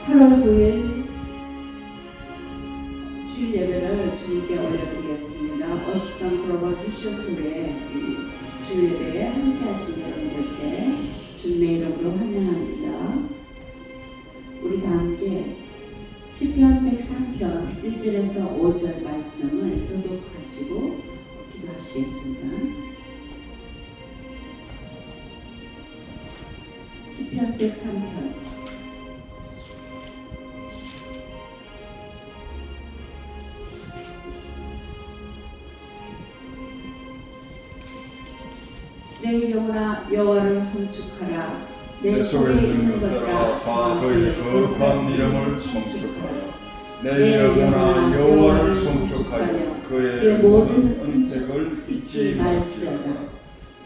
8월 9일 주일 예배를 주님께 올려드리겠습니다. 어시스턴 글로벌 미션 교회 주일 예배에 함께 하신 여러분들께 주님의 이름으로 환영합니다. 우리 다 함께 시편 103편 1절에서 5절 말씀을 교독하시고 기도하시겠습니다. 시편 103편 내 영혼아 여호와를 송축하라. 내 속에 있는 것들아 다 그의 거룩한 이름을 송축하라. 내 영혼아 여호와를 송축하여 그의 모든 은택을 잊지 말지어다.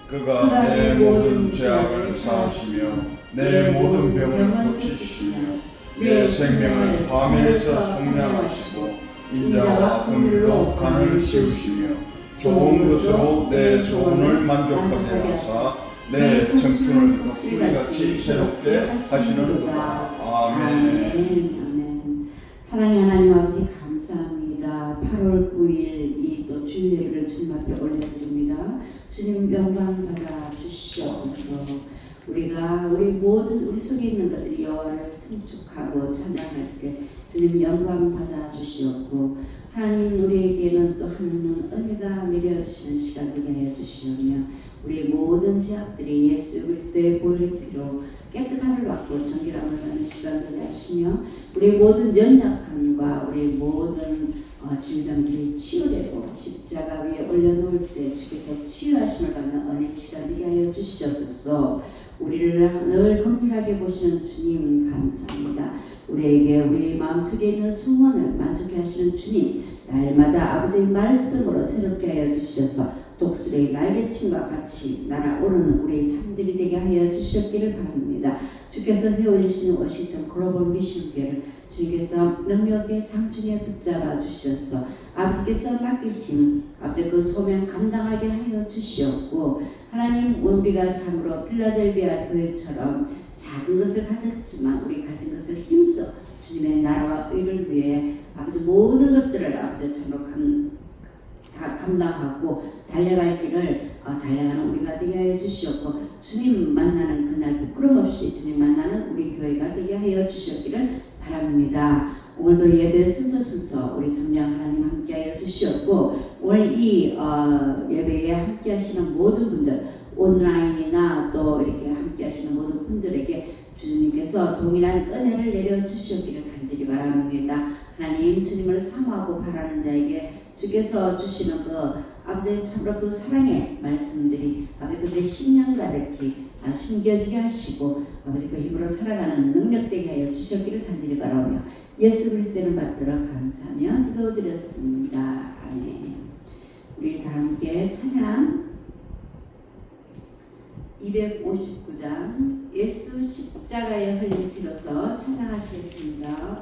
그가 내 모든 죄악을 사하시며 내 모든 병을 고치시며 내 생명을 밤에서 속량하시고 인자와 긍휼로 간을 씌우시며 좋은 것으로 내 소원을 만족하게 하사 내 청춘을 독수리같이 새롭게 하시는구나. 아멘. 사랑의 하나님 아버지 감사합니다. 8월 9일 이 또 주일 예배를 주님 앞에 올려드립니다. 주님 영광 받아 주시옵소서. 우리가 우리 모든 우리 속에 있는 것들이 여호와를 송축하고 찬양할 때 주님 영광 받아 주시옵고 하나님 우리에게는 또 하나님은 은혜가 내려주시는 시간 되게 해 주시오며 우리 모든 죄악들이 예수 그리스도의 보혈의 피로 깨끗함을 받고 정결함을 받는 시간 되게 하시며 우리 모든 연약함과 우리 모든 질병들이 치유되고 십자가 위에 올려놓을 때 주께서 치유하심을 받는 은혜 시간 되게 하여 주시옵소서. 우리를 늘 긍휼하게 보시는 주님 감사합니다. 우리에게 우리 마음속에 있는 소원을 만족해 하시는 주님 날마다 아버지의 말씀으로 새롭게 하여 주셔서 독수리의 날개침과 같이 날아오르는 우리의 삶들이 되게 하여 주셨기를 바랍니다. 주께서 세워주시는 워싱턴 글로벌 미션교회를 주님께서 능력의 장중에 붙잡아 주셔서 아버지께서 맡기신 아버지 그 소명 감당하게 하여 주시었고 하나님 우리가 참으로 필라델비아 교회처럼 작은 것을 가졌지만 우리 가진 것을 힘써 주님의 나라와 의를 위해 아버지 모든 것들을 아버지 참으로 다 감당하고 달려갈 길을 달려가는 우리가 되게 하여 주시옵고 주님 만나는 그날 부끄럼 없이 주님 만나는 우리 교회가 되게 하여 주셨기를 바랍니다. 오늘도 예배 순서 우리 성령 하나님 함께 하여 주시옵고 오늘 이 예배에 함께 하시는 모든 분들 온라인이나 또 이렇게 함께 하시는 모든 분들에게 주님께서 동일한 은혜를 내려 주시옵기를 간절히 바랍니다. 하나님 주님을 사모하고 바라는 자에게 주께서 주시는 그 아버지의 참으로 그 사랑의 말씀들이 아버지 그들의 심령 가득히 숨겨지게 하시고 아버지 그 힘으로 살아가는 능력되게 하여 주셨기를 간절히 바라며 예수 그리스도를 받들어 감사하며 기도드렸습니다. 아멘. 우리 다 함께 찬양 259장 예수 십자가에 흘린 피로서 찬양하시겠습니다.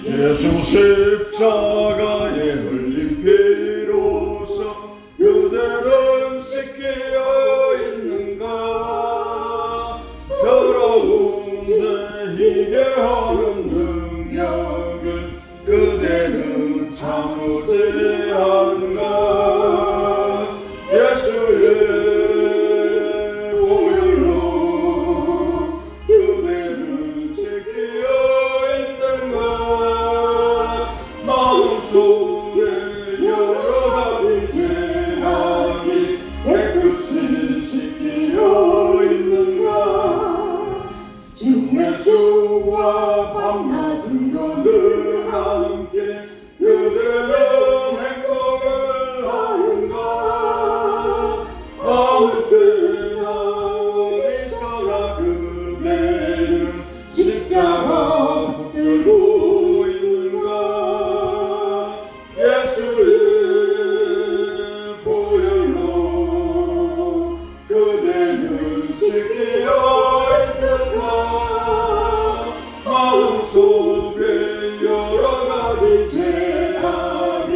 예수 십자가에 흘린 피로서 그대는 씻기어 있는가. 더러운 죄 희게 하는 능력을 그대는 참으지 않는가. 예수의 보혈로 그대는 씻기어 마음속에 여러 가지 죄악이 깨끗이 씻기어 있는가. 주 예수와 밤낮으로 늘 함께 그대는 행복을 하는가. 아무 때나 어디서나 그대는 십자가 붙들고 마음속에 여러 가지 죄악이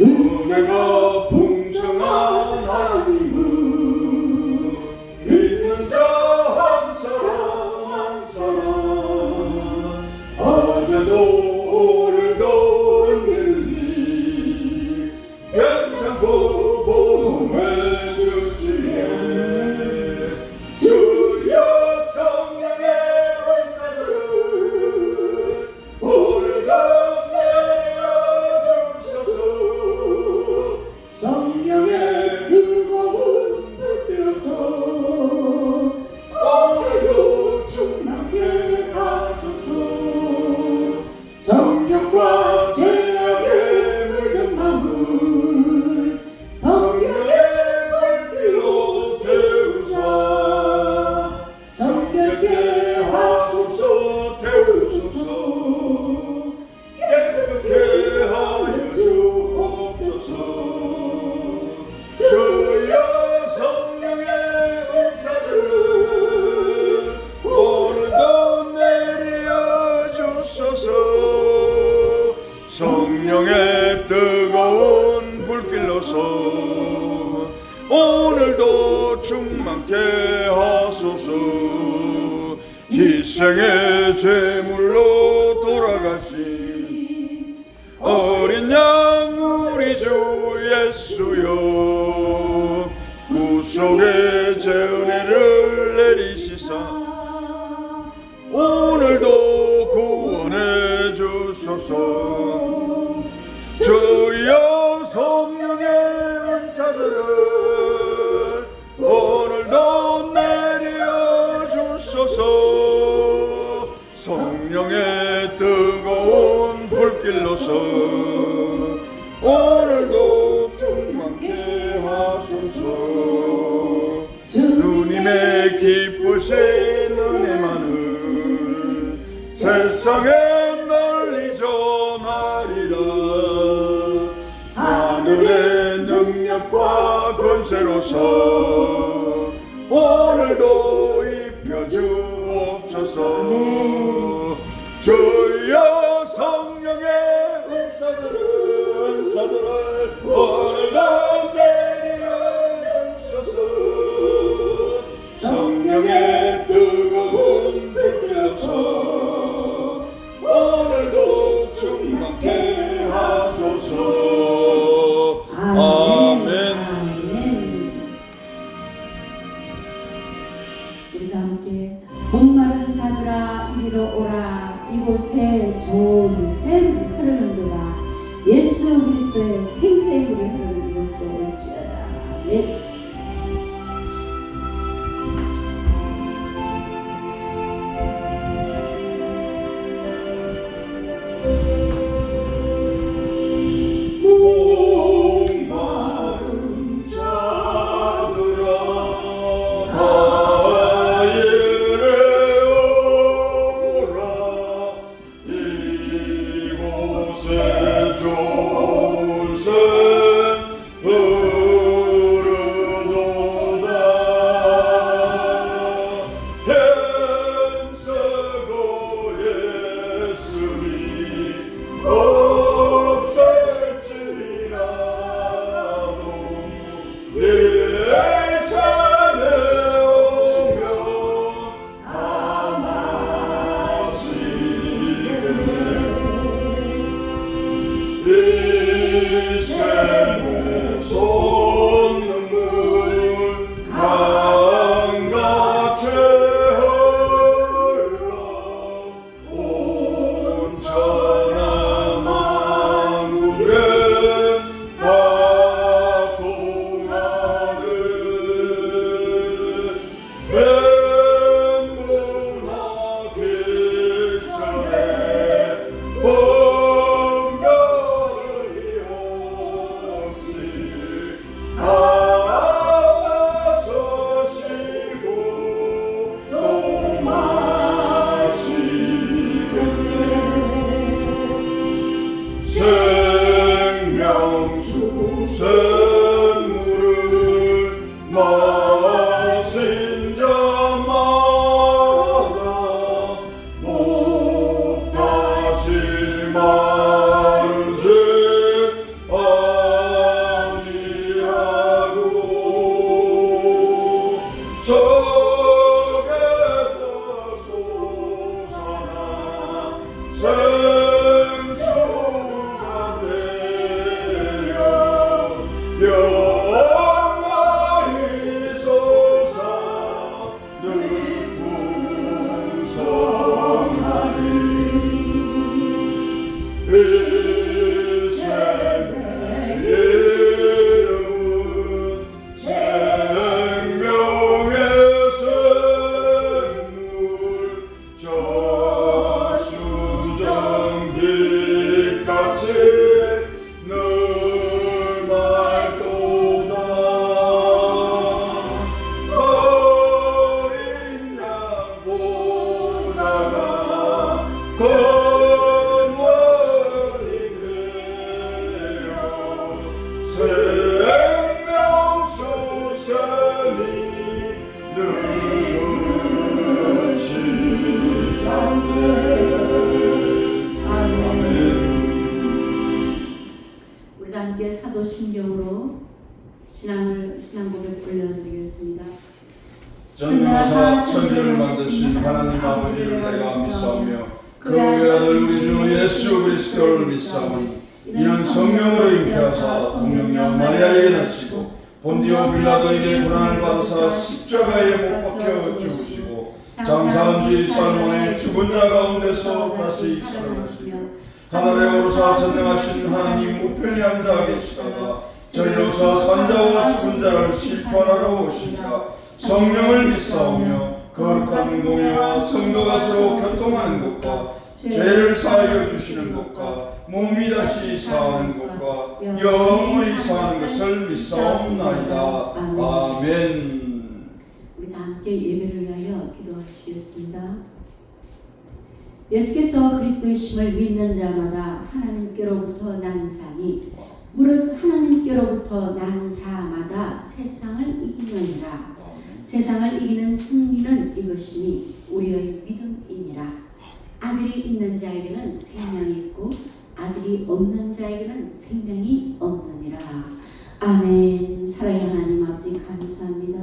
은혜가 풍성한 하나님은 믿는 자 한 사람 한 사람 어제도 오늘도 언제든지 괜찮고 복음해 주시네. 주여 성령의 은사들을 오늘도 내려 주소서. 성령의 뜨거운 불길로서 오늘도 충만케 하소서. 정욕과 죄악에 물든 마음을 성령의 불길로 태우사 정결케 하소서. 태우소서. 깨끗게 하여 주옵소서. 주여 성령의 은사들을 오늘도 내려 주소서. 성령의 뜨거운 불길로서 오늘도 충만케 하소서. 희생의 제물로 돌아가신 어린 양 우리 주 예수여 구속의 제 은혜를 내리시사 오늘도 구원해 주소서. 주여 성령의 은사들을 오늘도 내려 주소서. 성령의 뜨거운 불길로서 오늘도 충만케 하소서. 주님의 기쁘신 은혜만을 세상에 널리 전하리라. 하늘의 능력과 권세로서 오늘도 입혀주옵소서. 주여 성령의 은사들을 오늘도 내려 주소서. 성령의 뜨거운 불길로서 오늘도 충만케 하소서. 아멘. 우리가 함께 목마른 자들아 이리로 오라. 이곳에 좋은 샘 흐르는도다. 예수 그리스도의 생수의 물이 흐르는 이곳으로 올지어다. 아멘. 목마른 자들아 다 이리 오라. 이곳에 좋은 샘 흐르도다. 힘쓰고 예수님 없을지라도 이 산에 오면 다 마시겠네. 이 샘의 솟는물 강같이 흘러 온전한 만국에 다 통하네. 맹문하기 전에 분별이 없이 나와서 쉬고 또 마시겠네. 생명수 샘물을 마신 자마다 목 다시 마르지 않으리라. 우리 다 함께 사도신경으로 신앙 고백 올려드리겠습니다. 전능하사 천지를 만드신 하나님 아버지를 내가 믿사오며 그 외아들 우리 주 예수 그리스도를 믿사오니 이는 성령으로 잉태하사 동정녀 마리아에게 나시고 본디오 빌라도에게 고난을 받으사 십자가에 못 박혀 죽으시고 장사한 뒤 살몬의 죽은 자 가운데서 다시 살아나시며 하늘에 오르사 전능하신 하나님 우편에 앉아 계시다가 저리로서 산자와 죽은 자를 심판하러 오시니라. 성령을 믿사오며 거룩한 공예와 성도가 서로 교통하는 것과 죄를 사하여 주시는 것과 몸이 다시 사하는 것과 영원히 사는 것을 믿사옵나이다. 아멘. 우리 다 함께 예배를 위하여 기도하시겠습니다. 예수께서 그리스도의 심을 믿는 자마다 하나님께로부터 난 자니 무릇 하나님께로부터 난 자마다 세상을 이기느니라. 세상을 이기는 승리는 이것이니 우리의 믿음이니라. 아들이 있는 자에게는 생명이 있고 아들이 없는 자에게는 생명이 없느니라. 아멘. 사랑의 하나님 아버지 감사합니다.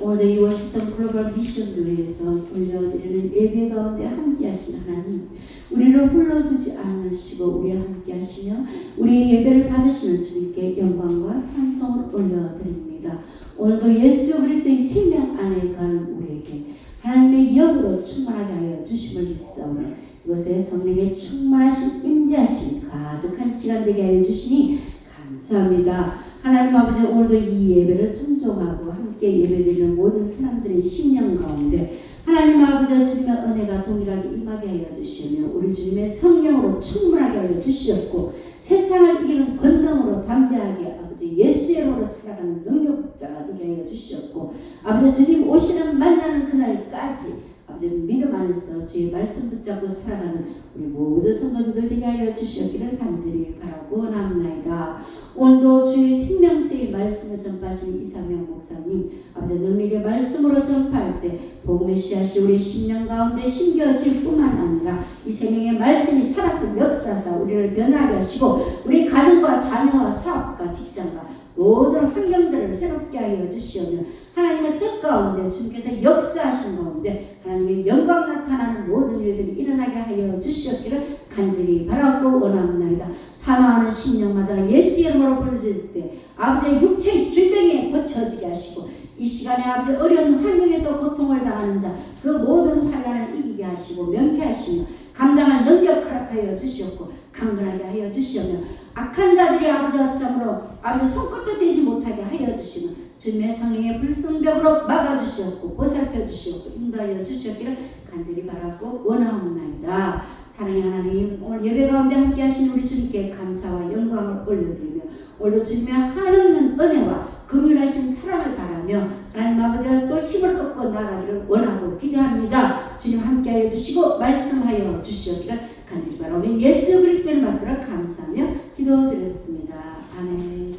오늘 이 워싱턴 글로벌 미션 교회에서 올려드리는 예배 가운데 함께하신 하나님, 우리를 홀로두지 않으시고 우리와 함께하시며 우리의 예배를 받으시는 주님께 영광과 찬송을 올려드립니다. 오늘도 예수 그리스도의 생명 안에 가는 우리에게 하나님의 영으로 충만하게 하여 주심을 믿사오며 이것에 성령의 충만하신 임재하심 가득한 시간 되게 하여 주시니 감사합니다. 하나님 아버지, 오늘도 이 예배를 청종하고 함께 예배드리는 모든 사람들의 심령 가운데 하나님 아버지 주님의 은혜가 동일하게 임하게 하여 주시며 우리 주님의 성령으로 충만하게 하여 주시었고 세상을 이기는 권능으로 담대하게 아버지 예수의 이름으로 살아가는 능력자가 되게 하여 주시었고 아버지 주님 오시는 만나는 그날까지 아버지 믿음 안에서 주의 말씀 붙잡고 살아가는 우리 모든 성도들 되게 하여 주시었기를 간절히 바라고 원합니다. 오늘도 주의 생명수의 말씀을 전파하신 이상명 목사님 아버지 능력의 말씀으로 전파할 때 복음의 씨앗이 우리 심령 가운데 심겨질 뿐만 아니라 이 생명의 말씀이 살아서 역사사 우리를 변하게 하시고 우리 가정과 자녀와 사업과 직장과 모든 환경들을 새롭게 하여 주시오며 하나님의 뜻 가운데 주님께서 역사하신 가운데 하나님의 영광 나타나는 모든 일들이 일어나게 하여 주시었기를 간절히 바라고 원합니다. 사망하는 심령마다 예수 이름으로 부르짖을 때 아버지의 육체의 질병에 고쳐지게 하시고 이 시간에 아버지 어려운 환경에서 고통을 당하는 자 그 모든 환난을 이기게 하시고 명쾌하시며 감당할 능력 허락하여 주시었고 강건하게 하여 주시오며 악한 자들이 아버지 어쩌므로 아버지 손끝도 대지 못하게 하여 주시며 주님의 성령의 불성벽으로 막아주시었고 보살펴주시었고 인도하여 주셨기를 간절히 바라고 원하옵나이다. 사랑의 하나님, 오늘 예배 가운데 함께 하신 우리 주님께 감사와 영광을 올려드리며 오늘도 주님의 한없는 은혜와 긍휼하신 사랑을 바라며 하나님 아버지가 또 힘을 얻고 나가기를 원하고 기대합니다. 주님 함께하여 주시고 말씀하여 주시었기를 간절히 바라며 예수 그리스도를 만들어 감사하며 기도드렸습니다. 아멘.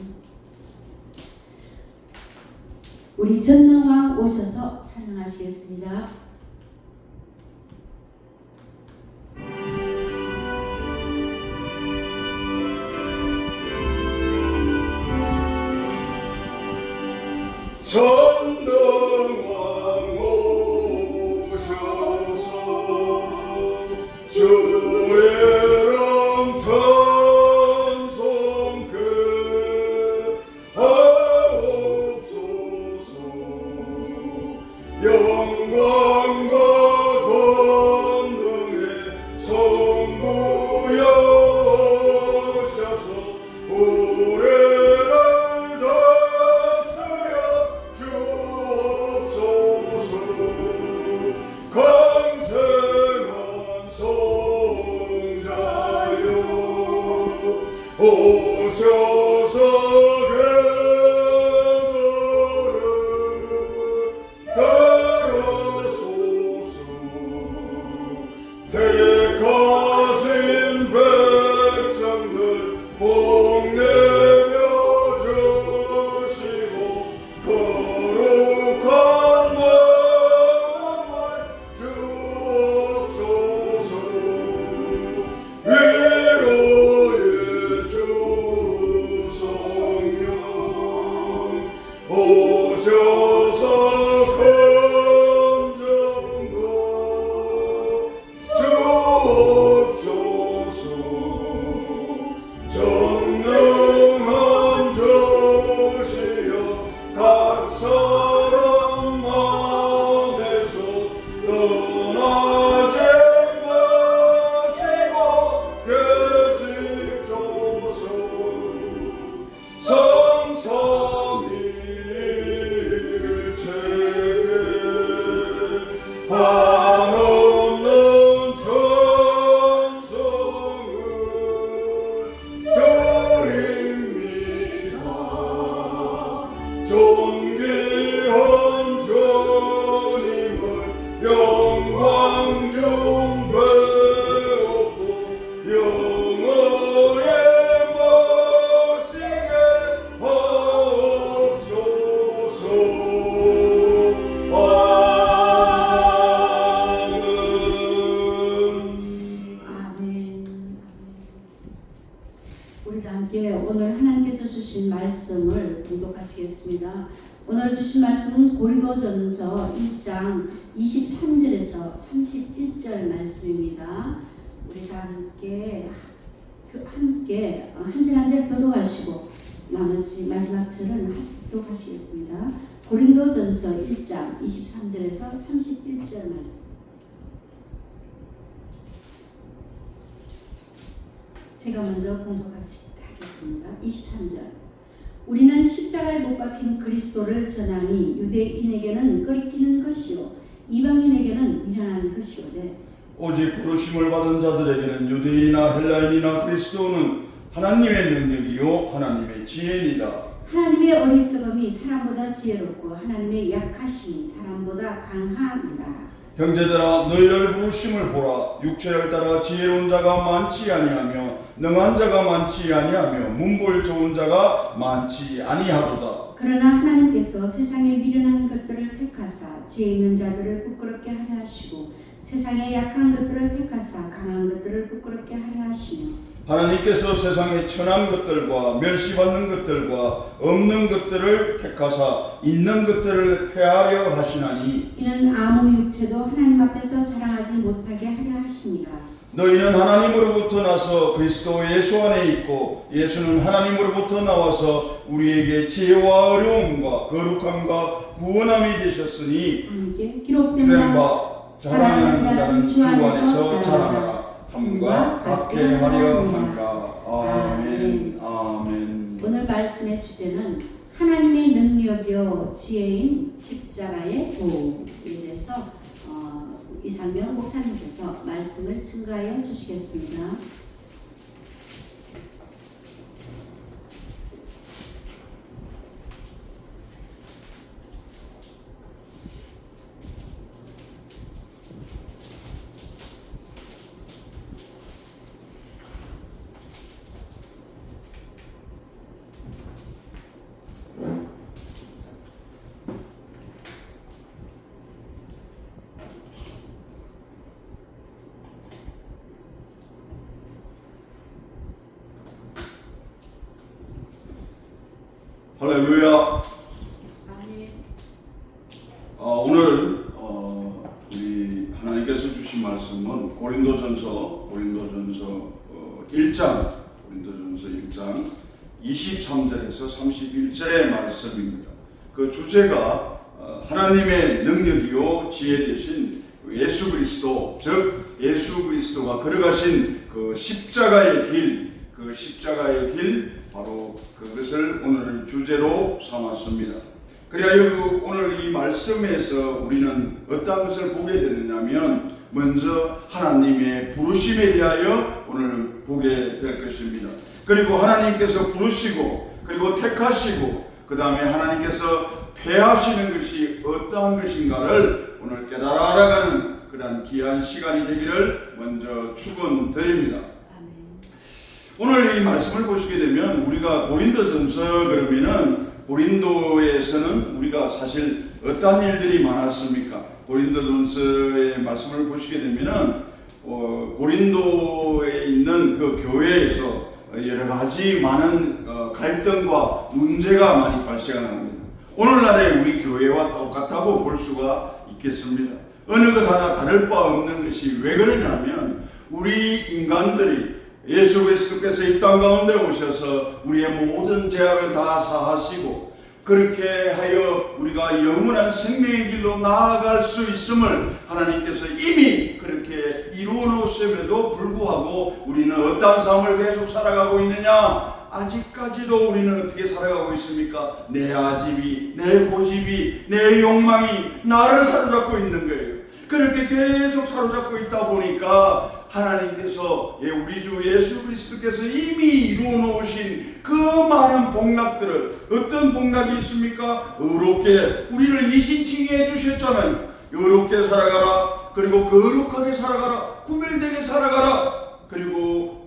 우리 전능왕 오셔서 찬양하시겠습니다. 전능왕 오셔서 주의 이름 찬송케 하옵소서. 영광과 권능의 성부여셔서 우리를 다스려 주옵소서. 강생한 성자여 오셔서 궤도를 따라소서. 택하신 백성들 복내며 주시고 거룩한 마음을 주옵소서. 위로의 주소서 함께 오늘 하나님께서 주신 말씀을 봉독하시겠습니다. 오늘 주신 말씀은 고린도전서 1장 23절에서 31절 말씀입니다. 우리 다 함께 한 절 한 절 교독하시고 나머지 마지막 절은 합독하시겠습니다. 고린도전서 1장 23절에서 31절 말씀. 제가 먼저 공독하겠습니다. 23절. 우리는 십자가에 못 박힌 그리스도를 전하니 유대인에게는 거리끼는 것이요 이방인에게는 미련한 것이오되 오직 부르심을 받은 자들에게는 유대인이나 헬라인이나 그리스도는 하나님의 능력이요 하나님의 지혜이다. 하나님의 어리석음이 사람보다 지혜롭고 하나님의 약하심이 사람보다 강함이라. 형제들아 너희를 부르심을 보라. 육체를 따라 지혜로운 자가 많지 아니하며 능한 자가 많지 아니하며 문벌 좋은 자가 많지 아니하도다. 그러나 하나님께서 세상에 미련한 것들을 택하사 지혜 있는 자들을 부끄럽게 하려 하시고 세상에 약한 것들을 택하사 강한 것들을 부끄럽게 하려 하시며 하나님께서 세상의 천한 것들과 멸시받는 것들과 없는 것들을 택하사 있는 것들을 폐하려 하시나니 이는 아무 육체도 하나님 앞에서 자랑하지 못하게 하려 하심이라. 너희는 하나님으로부터 나서 그리스도 예수 안에 있고 예수는 하나님으로부터 나와서 우리에게 지혜와 어려움과 거룩함과 구원함이 되셨으니 함께 기록된 바 자랑하는 자는 주 안에서 자랑하라. 함과 같게 하려 함이라. 아멘. 아멘. 오늘 말씀의 주제는 하나님의 능력이요 지혜인 십자가의 도움에 대해서 이상명 목사님께서 말씀을 증가하여 주시겠습니다. 할렐루야. 아멘. 오늘 우리 하나님께서 주신 말씀은 고린도전서 1장 23절에서 31절의 말씀입니다. 그 주제가 하나님의 능력이요 지혜 되신 예수 그리스도, 즉 예수 그리스도가 걸어가신 그 십자가의 길, 바로 그것을 오늘 주제로 삼았습니다. 그래야 오늘 이 말씀에서 우리는 어떤 것을 보게 되느냐면 먼저 하나님의 부르심에 대하여 오늘 보게 될 것입니다. 그리고 하나님께서 부르시고 그리고 택하시고 그 다음에 하나님께서 폐하시는 것이 어떠한 것인가를 오늘 깨달아 알아가는 그런 귀한 시간이 되기를 먼저 축원드립니다. 오늘 이 말씀을 보시게 되면 우리가 고린도전서 그러면은 고린도에서는 우리가 사실 어떤 일들이 많았습니까? 고린도전서의 말씀을 보시게 되면은 고린도에 있는 그 교회에서 여러 가지 많은 갈등과 문제가 많이 발생합니다. 오늘날의 우리 교회와 똑같다고 볼 수가 있겠습니다. 어느 것 하나 다를 바 없는 것이 왜 그러냐면 우리 인간들이 예수 그리스도께서 이 땅 가운데 오셔서 우리의 모든 죄악을 다 사하시고 그렇게 하여 우리가 영원한 생명의 길로 나아갈 수 있음을 하나님께서 이미 그렇게 이루어 놓으심에도 불구하고 우리는 어떤 삶을 계속 살아가고 있느냐? 아직까지도 우리는 어떻게 살아가고 있습니까? 내 아집이, 내 고집이, 내 욕망이 나를 사로잡고 있는 거예요. 그렇게 계속 사로잡고 있다 보니까 하나님께서 우리 주 예수 그리스도께서 이미 이루어 놓으신 그 많은 복락들을 어떤 복락이 있습니까? 의롭게 우리를 이신칭해 해주셨잖아요. 의롭게 살아가라. 그리고 거룩하게 살아가라. 구별되게 살아가라. 그리고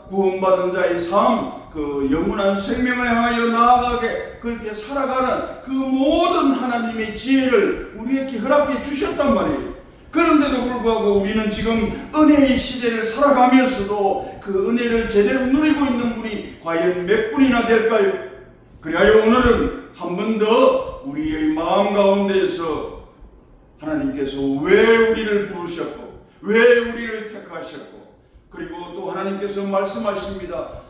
구원받은 자의 삶, 그 영원한 생명을 향하여 나아가게 그렇게 살아가는 그 모든 하나님의 지혜를 우리에게 허락해 주셨단 말이에요. 그런데도 불구하고 우리는 지금 은혜의 시대를 살아가면서도 그 은혜를 제대로 누리고 있는 분이 과연 몇 분이나 될까요? 그리하여 오늘은 한 번 더 우리의 마음 가운데에서 하나님께서 왜 우리를 부르셨고 왜 우리를 택하셨고 그리고 또 하나님께서 말씀하십니다.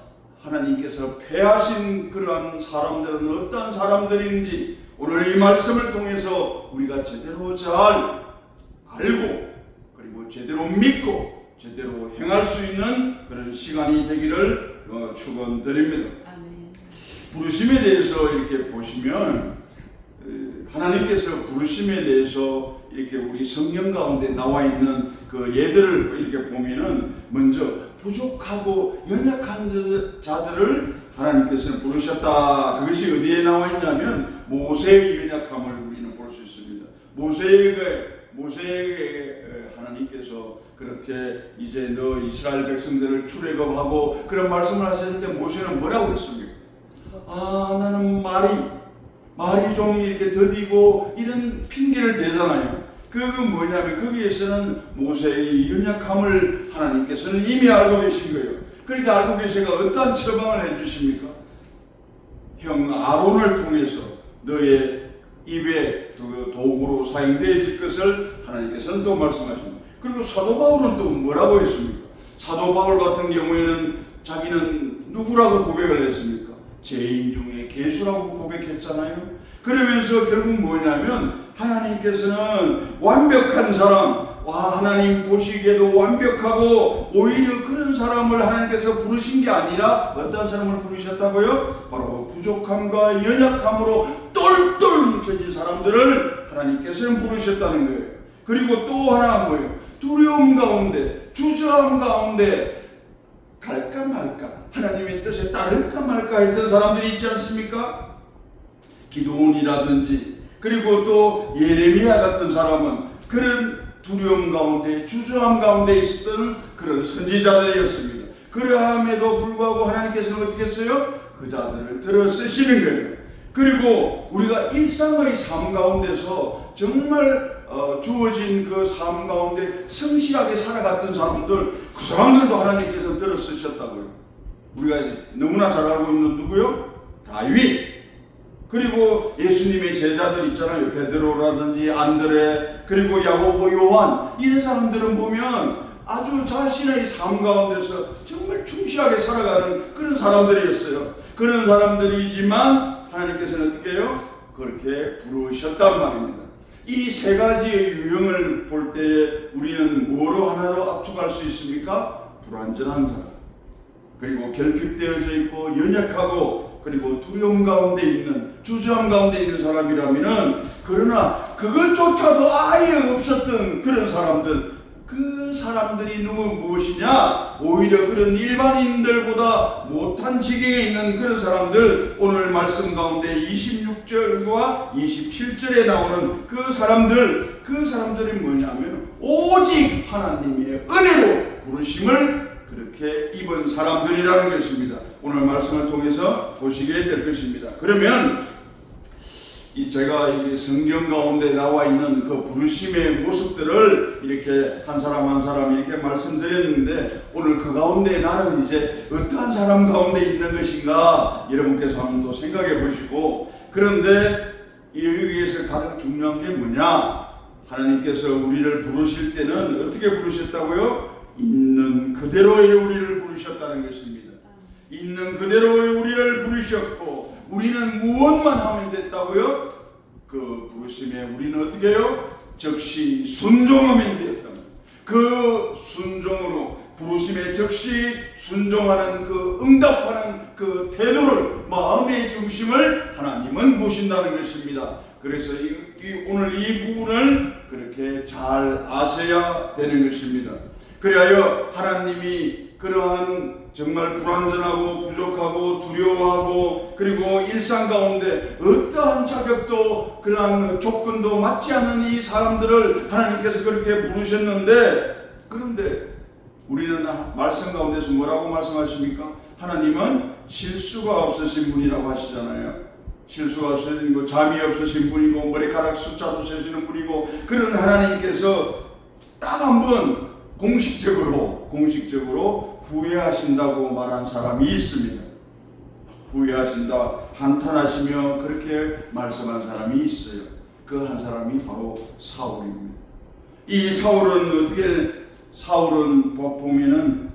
하나님께서 패하신 그러한 사람들은 어떤 사람들인지 오늘 이 말씀을 통해서 우리가 제대로 잘 알고 그리고 제대로 믿고 제대로 행할 수 있는 그런 시간이 되기를 축원드립니다. 아멘. 부르심에 대해서 이렇게 보시면 하나님께서 부르심에 대해서 이렇게 우리 성경 가운데 나와 있는 그 예들을 이렇게 보면은 먼저 부족하고 연약한 자들을 하나님께서는 부르셨다. 그것이 어디에 나와 있냐면 모세의 연약함을 우리는 볼 수 있습니다. 모세에게 하나님께서 그렇게 이제 너 이스라엘 백성들을 출애굽하고 그런 말씀을 하셨을 때 모세는 뭐라고 했습니까? 나는 말이 좀 이렇게 더디고 이런 핑계를 대잖아요. 그건 뭐냐면 거기에서는 모세의 연약함을 하나님께서는 이미 알고 계신 거예요. 그러니까 알고 계시니까 어떠한 처방을 해주십니까? 형 아론을 통해서 너의 입에 그 도구로 사용되어질 것을 하나님께서는 또 말씀하십니다. 그리고 사도 바울은 또 뭐라고 했습니까? 사도 바울 같은 경우에는 자기는 누구라고 고백을 했습니까? 죄인 중에 괴수라고 고백했잖아요. 그러면서 결국 뭐냐면 하나님께서는 완벽한 사람, 하나님 보시기에도 완벽하고 오히려 그런 사람을 하나님께서 부르신 게 아니라 어떤 사람을 부르셨다고요? 바로 부족함과 연약함으로 똘똘 뭉쳐진 사람들을 하나님께서는 부르셨다는 거예요. 그리고 또 하나 뭐예요? 두려움 가운데, 주저함 가운데 갈까 말까, 하나님의 뜻에 따를까 말까 했던 사람들이 있지 않습니까? 기드온이라든지 그리고 또 예레미야 같은 사람은 그런 두려움 가운데 주저함 가운데 있었던 그런 선지자들이었습니다. 그러함에도 불구하고 하나님께서는 어떻게 했어요? 그 자들을 들어 쓰시는 거예요. 그리고 우리가 일상의 삶 가운데서 정말 주어진 그 삶 가운데 성실하게 살아갔던 사람들, 그 사람들도 하나님께서 들어 쓰셨다고요. 우리가 너무나 잘 알고 있는 누구요? 다윗. 그리고 예수님의 제자들 있잖아요. 베드로라든지 안드레, 그리고 야고보, 요한, 이런 사람들은 보면 아주 자신의 삶 가운데서 정말 충실하게 살아가는 그런 사람들이었어요. 그런 사람들이지만 하나님께서는 어떻게 해요? 그렇게 부르셨단 말입니다. 이 세 가지의 유형을 볼 때 우리는 뭐로 하나로 압축할 수 있습니까? 불완전한 사람, 그리고 결핍되어져 있고 연약하고 그리고 두려움 가운데 있는, 주저함 가운데 있는 사람이라면은, 그러나 그것조차도 아예 없었던 그런 사람들, 그 사람들이 무엇이냐? 오히려 그런 일반인들보다 못한 지경에 있는 그런 사람들, 오늘 말씀 가운데 26절과 27절에 나오는 그 사람들이 뭐냐면 오직 하나님의 은혜로 부르심을 그렇게 입은 사람들이라는 것입니다. 오늘 말씀을 통해서 보시게 될 것입니다. 그러면 제가 이 성경 가운데 나와 있는 그 부르심의 모습들을 이렇게 한 사람 한 사람 이렇게 말씀드렸는데, 오늘 그 가운데 나는 이제 어떠한 사람 가운데 있는 것인가 여러분께서 한번 또 생각해 보시고, 그런데 여기에서 가장 중요한 게 뭐냐? 하나님께서 우리를 부르실 때는 어떻게 부르셨다고요? 있는 그대로의 우리를 부르셨다는 것입니다. 있는 그대로의 우리를 부르셨고, 우리는 무엇만 하면 됐다고요? 그 부르심에 우리는 어떻게 해요? 즉시 순종하면 되었다. 그 순종으로, 부르심에 즉시 순종하는 그 응답하는 그 태도를, 마음의 중심을 하나님은 보신다는 것입니다. 그래서 오늘 이 부분을 그렇게 잘 아셔야 되는 것입니다. 그리하여 하나님이 그러한 정말 불완전하고 부족하고 두려워하고 그리고 일상 가운데 어떠한 자격도 그러한 조건도 맞지 않는 이 사람들을 하나님께서 그렇게 부르셨는데, 그런데 우리는 말씀 가운데서 뭐라고 말씀하십니까? 하나님은 실수가 없으신 분이라고 하시잖아요. 실수가 없으신 분, 잠이 없으신 분이고 머리카락 숫자도 세시는 분이고, 그런 하나님께서 딱 한 번 공식적으로 후회하신다고 말한 사람이 있습니다. 후회하신다, 한탄하시며 그렇게 말씀한 사람이 있어요. 그 한 사람이 바로 사울입니다. 이 사울은 보면은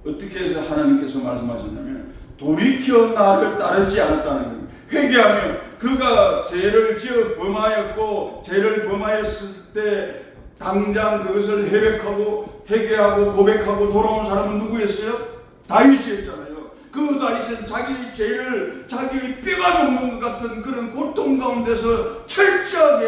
어떻게 해서 하나님께서 말씀하셨냐면 돌이켜 나를 따르지 않았다는 겁니다. 회개하며 그가 죄를 지어 범하였고 죄를 범하였을 때 당장 그것을 회개하고 고백하고 돌아온 사람은 누구였어요? 다윗이었잖아요. 그 다윗은 자기 죄를 자기의 뼈가 녹는 것 같은 그런 고통 가운데서 철저하게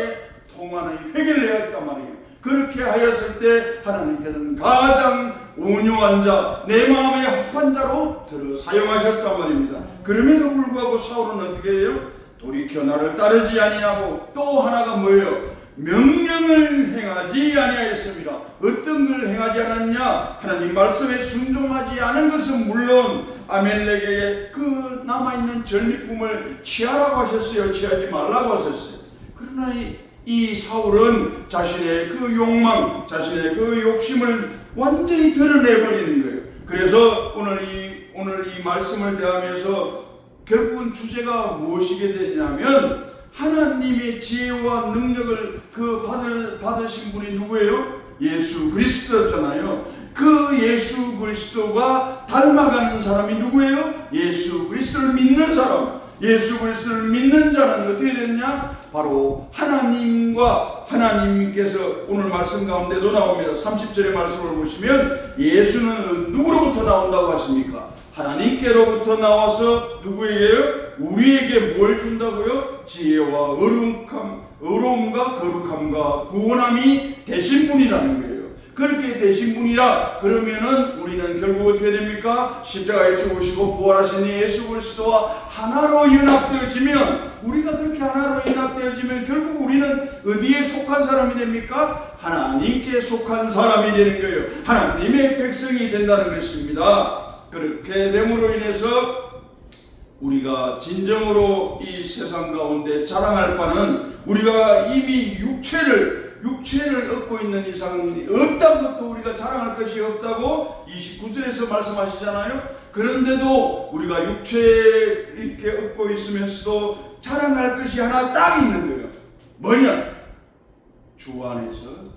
통하는 회개를 해야 했단 말이에요. 그렇게 하였을 때 하나님께서는 가장 온유한 자, 내 마음에 합한 자로 들어 사용하셨단 말입니다. 그럼에도 불구하고 사울은 어떻게 해요? 돌이켜 나를 따르지 아니하고 또 하나가 뭐예요? 명령을 행하지 아니하였습니다. 어떤 걸 행하지 않았냐? 하나님 말씀에 순종하지 않은 것은 물론 아멜렉에게 그 남아있는 전리품을 취하라고 하셨어요. 취하지 말라고 하셨어요. 그러나 이 사울은 자신의 그 욕망, 자신의 그 욕심을 완전히 드러내버리는 거예요. 그래서 오늘 이 말씀을 대하면서 결국은 주제가 무엇이게 되냐면 하나님의 지혜와 능력을 받으신 분이 누구예요? 예수 그리스도잖아요. 그 예수 그리스도가 닮아가는 사람이 누구예요? 예수 그리스도를 믿는 사람. 예수 그리스도를 믿는 자는 어떻게 됐냐? 바로 하나님께서 오늘 말씀 가운데도 나옵니다. 30절의 말씀을 보시면 예수는 누구로부터 나온다고 하십니까? 하나님께로부터 나와서 누구에게요? 우리에게 뭘 준다고요? 지혜와 의로움과 거룩함과 구원함이 되신 분이라는 거예요. 그렇게 되신 분이라 그러면은 우리는 결국 어떻게 됩니까? 십자가에 죽으시고 부활하신 예수 그리스도와 하나로 연합되어지면, 우리가 그렇게 하나로 연합되어지면 결국 우리는 어디에 속한 사람이 됩니까? 하나님께 속한 사람이 되는 거예요. 하나님의 백성이 된다는 것입니다. 그렇게 됨으로 인해서 우리가 진정으로 이 세상 가운데 자랑할 바는 우리가 이미 육체를 얻고 있는 이상 어떤 것도 우리가 자랑할 것이 없다고 29절에서 말씀하시잖아요. 그런데도 우리가 육체를 이렇게 얻고 있으면서도 자랑할 것이 하나 딱 있는 거예요. 뭐냐? 주 안에서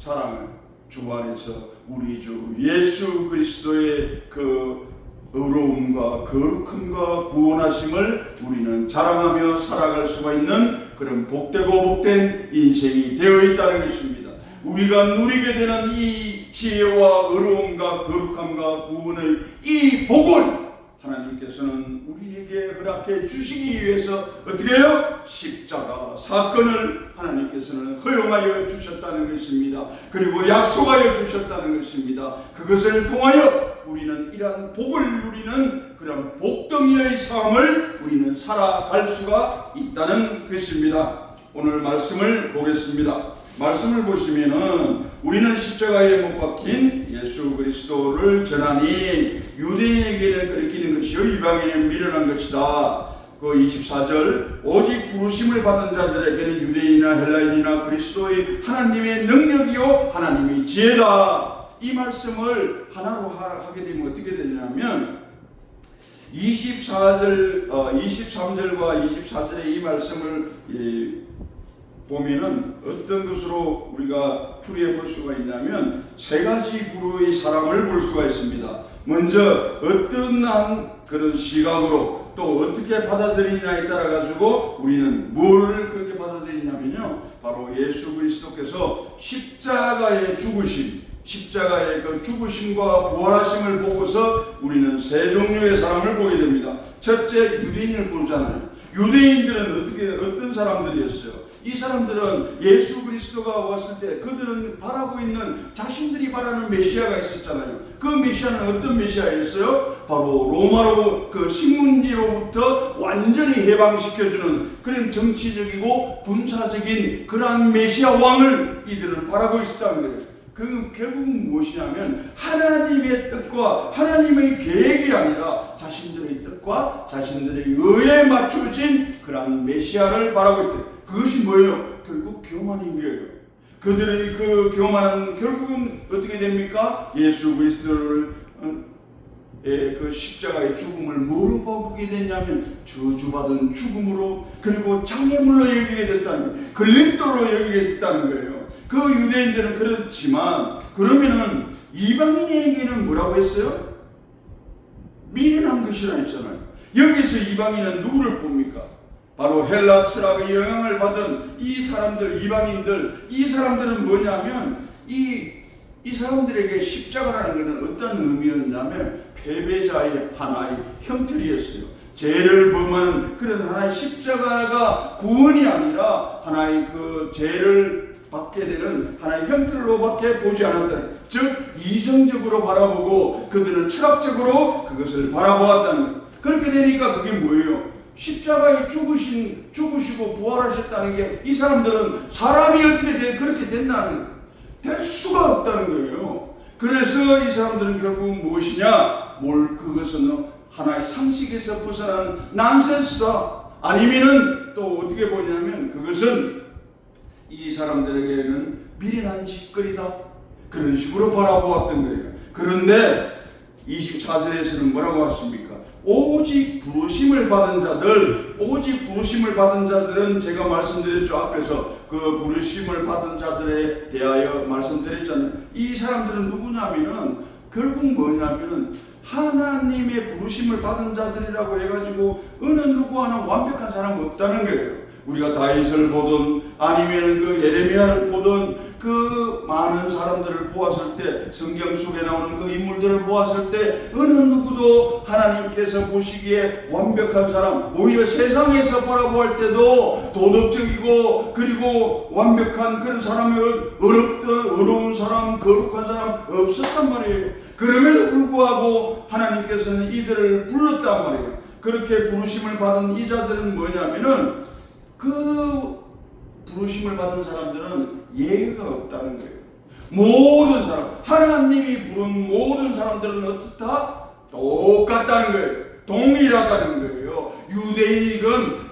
주 안에서 우리 주 예수 그리스도의 그 의로움과 거룩함과 구원하심을 우리는 자랑하며 살아갈 수가 있는 그런 복되고 복된 인생이 되어 있다는 것입니다. 우리가 누리게 되는 이 지혜와 의로움과 거룩함과 구원의 이 복을 하나님께서는 우리에게 허락해 주시기 위해서 어떻게 해요? 십자가 사건을 하나님께서는 허용하여 주셨다는 것입니다. 그리고 약속하여 주셨다는 것입니다. 그것을 통하여 우리는 이러한 복을 누리는 그런 복덩이의 삶을 우리는 살아갈 수가 있다는 것입니다. 오늘 말씀을 보겠습니다. 말씀을 보시면은 우리는 십자가에 못 박힌 예수 그리스도를 전하니 유대인에게는 거리끼는 것이요 이방인에게는 미련한 것이다. 그 24절 오직 부르심을 받은 자들에게는 유대인이나 헬라인이나 그리스도의 하나님의 능력이요 하나님의 지혜다. 이 말씀을 하나로 하게 되면 어떻게 되냐면 23절과 24절의 이 말씀을 보면은 어떤 것으로 우리가 풀이해 볼 수가 있냐면 세 가지 부류의 사람을 볼 수가 있습니다. 먼저 어떤 그런 시각으로 또 어떻게 받아들이냐에 따라 가지고 우리는 뭐를 그렇게 받아들이냐면요, 바로 예수 그리스도께서 십자가의 그 죽으심과 부활하심을 보고서 우리는 세 종류의 사람을 보게 됩니다. 첫째, 유대인을 보잖아요. 유대인들은 어떤 사람들이었어요? 이 사람들은 예수 그리스도가 왔을 때 그들은 바라고 있는 자신들이 바라는 메시아가 있었잖아요. 그 메시아는 어떤 메시아였어요? 바로 로마로 그 식문지로부터 완전히 해방시켜주는 그런 정치적이고 군사적인 그러한 메시아 왕을 이들은 바라고 있었다는 거예요. 그 결국은 무엇이냐면 하나님의 뜻과 하나님의 계획이 아니라 자신들의 뜻과 자신들의 의에 맞춰진 그러한 메시아를 바라고 있어요. 그것이 뭐예요? 결국 교만인 거예요. 그들의 그 교만은 결국은 어떻게 됩니까? 예수 그리스도를 그 십자가의 죽음을 뭐로 바꾸게 됐냐면 저주받은 죽음으로, 그리고 장애물로 여기게 됐다는 거예요. 걸림돌로 여기게 됐다는 거예요. 그 유대인들은 그렇지만, 그러면은 이방인에게는 뭐라고 했어요? 미련한 것이라 했잖아요. 여기서 이방인은 누구를 봅니까? 바로 헬라 철학의 영향을 받은 이 사람들, 이방인들. 이 사람들은 뭐냐면 이 사람들에게 십자가라는 것은 어떤 의미였냐면 패배자의 하나의 형틀이었어요. 죄를 범하는 그런 하나의 십자가가 구원이 아니라 하나의 그 죄를 받게 되는 하나의 형틀로밖에 보지 않았다는, 즉 이성적으로 바라보고 그들은 철학적으로 그것을 바라보았다는 것. 그렇게 되니까 그게 뭐예요? 십자가에 죽으시고 부활하셨다는 게, 이 사람들은 사람이 어떻게 그렇게 된다는, 될 수가 없다는 거예요. 그래서 이 사람들은 결국 무엇이냐? 그것은 하나의 상식에서 벗어난 난센스다. 아니면은 또 어떻게 보냐면 그것은 이 사람들에게는 미련한 짓거리다. 그런 식으로 바라보았던 거예요. 그런데 24절에서는 뭐라고 하십니까? 오직 부르심을 받은 자들, 오직 부르심을 받은 자들은 제가 말씀드렸죠. 앞에서 그 부르심을 받은 자들에 대하여 말씀드렸잖아요. 이 사람들은 누구냐면은 결국 뭐냐면은 하나님의 부르심을 받은 자들이라고 해가지고 어느 누구 하나 완벽한 사람 없다는 거예요. 우리가 다윗을 보든 아니면 그 예레미야를 보든 그 많은 사람들을 보았을 때, 성경 속에 나오는 그 인물들을 보았을 때 어느 누구도 하나님께서 보시기에 완벽한 사람, 오히려 세상에서 바라보할 때도 도덕적이고 그리고 완벽한 그런 사람이 어려운 사람, 거룩한 사람 없었단 말이에요. 그럼에도 불구하고 하나님께서는 이들을 불렀단 말이에요. 그렇게 부르심을 받은 이 자들은 뭐냐면은 그 부르심을 받은 사람들은 예의가 없다는 거예요. 모든 사람, 하나님이 부른 모든 사람들은 어떻다? 똑같다는 거예요. 동일하다는 거예요.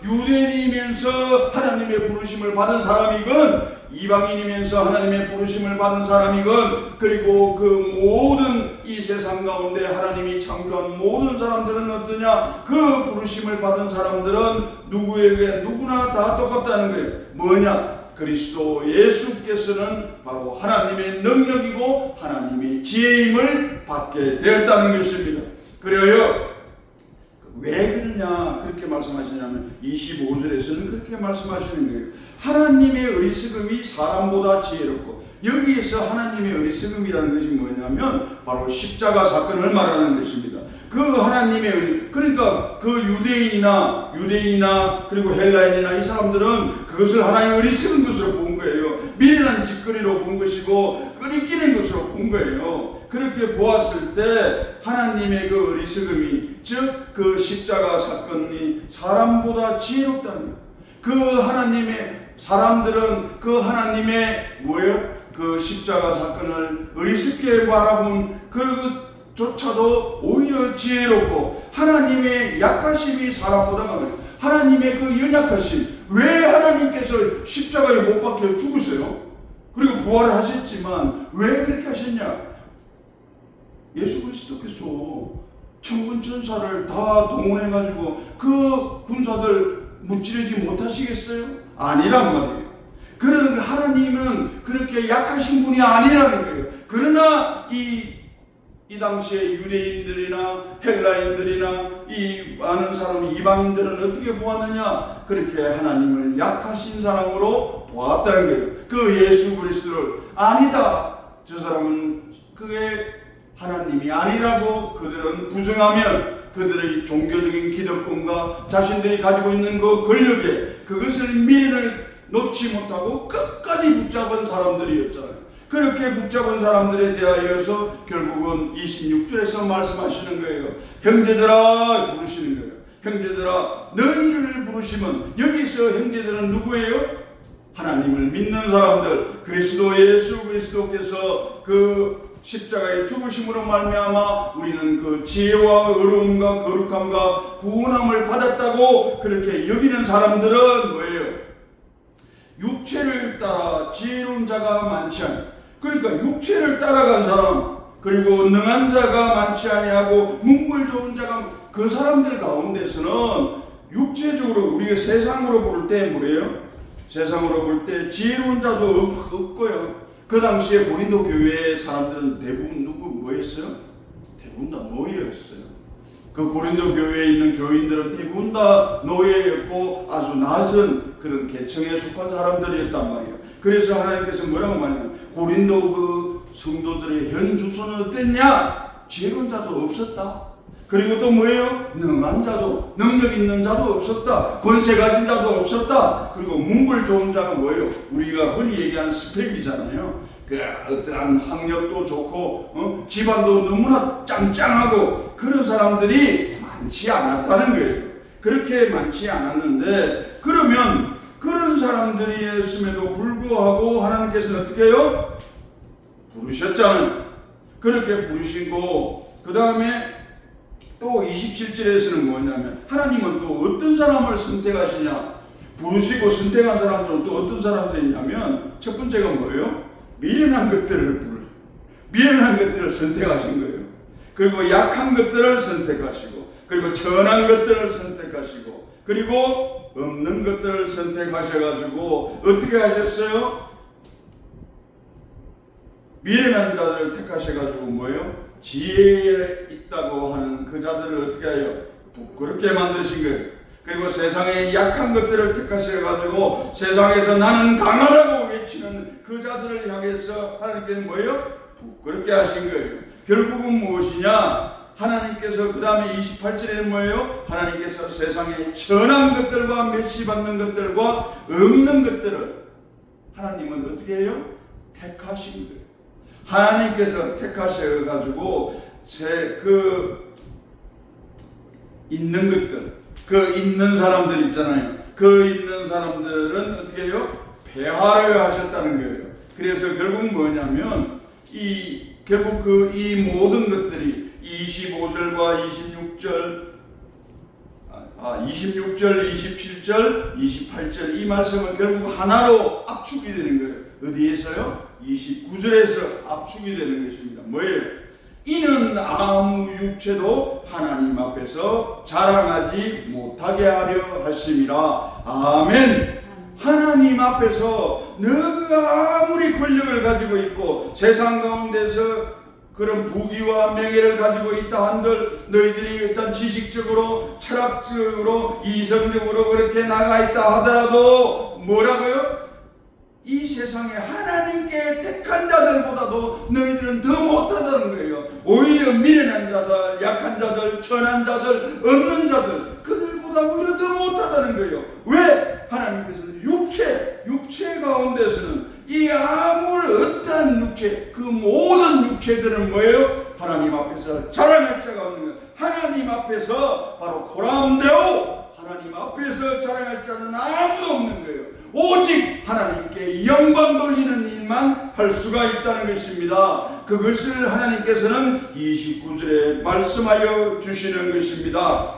유대인이면서 하나님의 부르심을 받은 사람이건, 이방인이면서 하나님의 부르심을 받은 사람이건, 그리고 그 모든 이 세상 가운데 하나님이 창조한 모든 사람들은 어떠냐? 그 부르심을 받은 사람들은 누구나 다 똑같다는 거예요. 뭐냐? 그리스도 예수께서는 바로 하나님의 능력이고 하나님의 지혜임을 받게 되었다는 것입니다. 그래요. 왜 그러냐 그렇게 말씀하시냐면 25절에서는 그렇게 말씀하시는 거예요. 하나님의 어리석음이 사람보다 지혜롭고, 여기에서 하나님의 어리석음이라는 것이 뭐냐면 바로 십자가 사건을 말하는 것입니다. 그 하나님의 그러니까 그 유대인이나 그리고 헬라인이나 이 사람들은 그것을 하나의 어리석은 것으로 본 거예요. 미련한 짓거리로 본 것이고 끄리끼는 것으로 본 거예요. 그렇게 보았을 때 하나님의 그 어리석음이, 즉 그 십자가 사건이 사람보다 지혜롭다는 거예요. 그 하나님의 사람들은 그 하나님의 그 십자가 사건을 어리석게 바라본 그것조차도 오히려 지혜롭고, 하나님의 약하심이 사람보다 강해요. 하나님의 그 연약하심, 왜 하나님께서 십자가에 못 박혀 죽으세요? 그리고 부활을 하셨지만 왜 그렇게 하셨냐? 예수 그리스도께서 천군 천사를 다 동원해가지고 그 군사들 무찌르지 못하시겠어요? 아니란 말이에요. 그런 하나님은 그렇게 약하신 분이 아니라는 거예요. 그러나 이 당시에 유대인들이나 헬라인들이나 이 많은 사람, 이방인들은 어떻게 보았느냐? 그렇게 하나님을 약하신 사람으로 보았다는 거예요. 그 예수 그리스도를 아니다, 저 사람은 그게 하나님이 아니라고 그들은 부정하면, 그들의 종교적인 기득권과 자신들이 가지고 있는 그 권력에 그것을 미련을 놓지 못하고 끝까지 붙잡은 사람들이었잖아요. 그렇게 붙잡은 사람들에 대하여서 결국은 26절에서 말씀하시는 거예요. 형제들아 부르시는 거예요. 형제들아 너희를 부르시면, 여기서 형제들은 누구예요? 하나님을 믿는 사람들, 그리스도 예수 그리스도께서 그 십자가의 죽으심으로 말미암아 우리는 그 지혜와 의로움과 거룩함과 구원함을 받았다고 그렇게 여기는 사람들은 뭐예요? 육체를 따라 지혜로운 자가 많지 아니. 그러니까 육체를 따라간 사람, 그리고 능한 자가 많지 아니하고 문물 좋은 자가, 그 사람들 가운데서는 육체적으로 우리가 세상으로 볼 때 뭐예요? 세상으로 볼 때 지혜로운 자도 없고요. 그 당시에 고린도 교회의 사람들은 대부분 뭐였어요? 대부분 다 노예였어요. 그 고린도 교회에 있는 교인들은 대부분 다 노예였고 아주 낮은 그런 계층에 속한 사람들이었단 말이에요. 그래서 하나님께서 뭐라고 말하냐면 고린도 그 성도들의 현 주소는 어땠냐? 지혜로운 자도 없었다. 그리고 또 뭐예요? 능한 자도, 능력 있는 자도 없었다. 권세 가진 자도 없었다. 그리고 문물 좋은 자가 뭐예요? 우리가 흔히 얘기하는 스펙이잖아요. 그 어떠한 학력도 좋고 집안도 너무나 짱짱하고 그런 사람들이 많지 않았다는 거예요. 그렇게 많지 않았는데, 그러면 그런 사람들이었음에도 불구하고 하나님께서는 어떻게 해요? 부르셨잖아요. 그렇게 부르시고, 그 다음에 또 27절에서는 뭐냐면 하나님은 또 어떤 사람을 선택하시냐, 부르시고 선택한 사람들은 또 어떤 사람들이냐면 첫 번째가 뭐예요? 미련한 것들을 미련한 것들을 선택하신 거예요. 그리고 약한 것들을 선택하시고, 그리고 천한 것들을 선택하시고, 그리고 없는 것들을 선택하셔가지고 어떻게 하셨어요? 미련한 자들을 택하셔가지고 뭐예요? 지혜에 있다고 하는 그 자들을 어떻게 해요? 부끄럽게 만드신 거예요. 그리고 세상의 약한 것들을 택하셔가지고 세상에서 나는 강하다고 외치는 그 자들을 향해서 하나님께서 뭐예요? 부끄럽게 하신 거예요. 결국은 무엇이냐? 하나님께서 그 다음에 28절에는 뭐예요? 하나님께서 세상의 천한 것들과 멸시받는 것들과 없는 것들을 하나님은 어떻게 해요? 택하신 거예요. 하나님께서 택하셔가지고 그 있는 것들, 그 있는 사람들 있잖아요. 그 있는 사람들은 어떻게 해요? 폐하를 하셨다는 거예요. 그래서 결국 뭐냐면 결국 이 모든 것들이 25절과 26절, 27절, 28절 이 말씀은 결국 하나로 압축이 되는 거예요. 어디에서요? 29절에서 압축이 되는 것입니다. 뭐예요? 이는 아무 육체도 하나님 앞에서 자랑하지 못하게 하려 하심이라. 아멘. 하나님 앞에서 너가 아무리 권력을 가지고 있고 세상 가운데서 그런 부귀와 명예를 가지고 있다 한들, 너희들이 일단 지식적으로, 철학적으로, 이성적으로 그렇게 나가 있다 하더라도 뭐라고요? 이 세상에 하나님께 택한 자들보다도 너희들은 더 못하다는 거예요. 오히려 미련한 자들, 약한 자들, 천한 자들, 없는 자들, 그들보다 오히려 더 못하다는 거예요. 왜? 하나님께서는 육체 가운데서는 이 아무런 어떠한 육체, 그 모든 육체들은 뭐예요? 하나님 앞에서 자랑할 자가 없는 거예요. 하나님 앞에서 바로 고라운데오, 하나님 앞에서 자랑할 자는 아무도 없는 거예요. 오직 하나님께 영광 돌리는 일만 할 수가 있다는 것입니다. 그것을 하나님께서는 29절에 말씀하여 주시는 것입니다.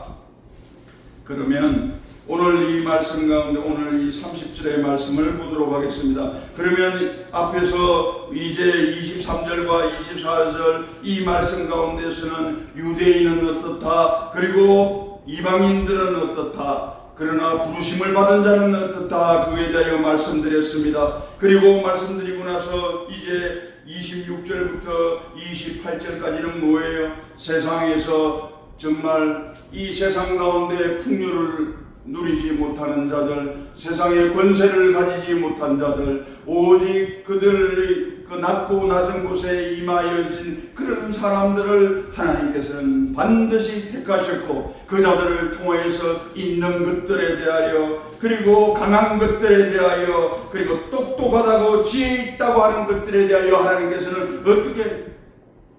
그러면 오늘 이 말씀 가운데 오늘 이 30절의 말씀을 보도록 하겠습니다. 그러면 앞에서 이제 23절과 24절 이 말씀 가운데서는 유대인은 어떻다, 그리고 이방인들은 어떻다, 그러나 부르심을 받은 자는 어떻다, 그에 대하여 말씀드렸습니다. 그리고 말씀드리고 나서 이제 26절부터 28절까지는 뭐예요? 세상에서 정말 이 세상 가운데 풍요를 누리지 못하는 자들, 세상의 권세를 가지지 못한 자들, 오직 그들의 그 낮고 낮은 곳에 임하여진 그런 사람들을 하나님께서는 반드시 택하셨고, 그 자들을 통해서 있는 것들에 대하여, 그리고 강한 것들에 대하여, 그리고 똑똑하다고 지혜 있다고 하는 것들에 대하여 하나님께서는 어떻게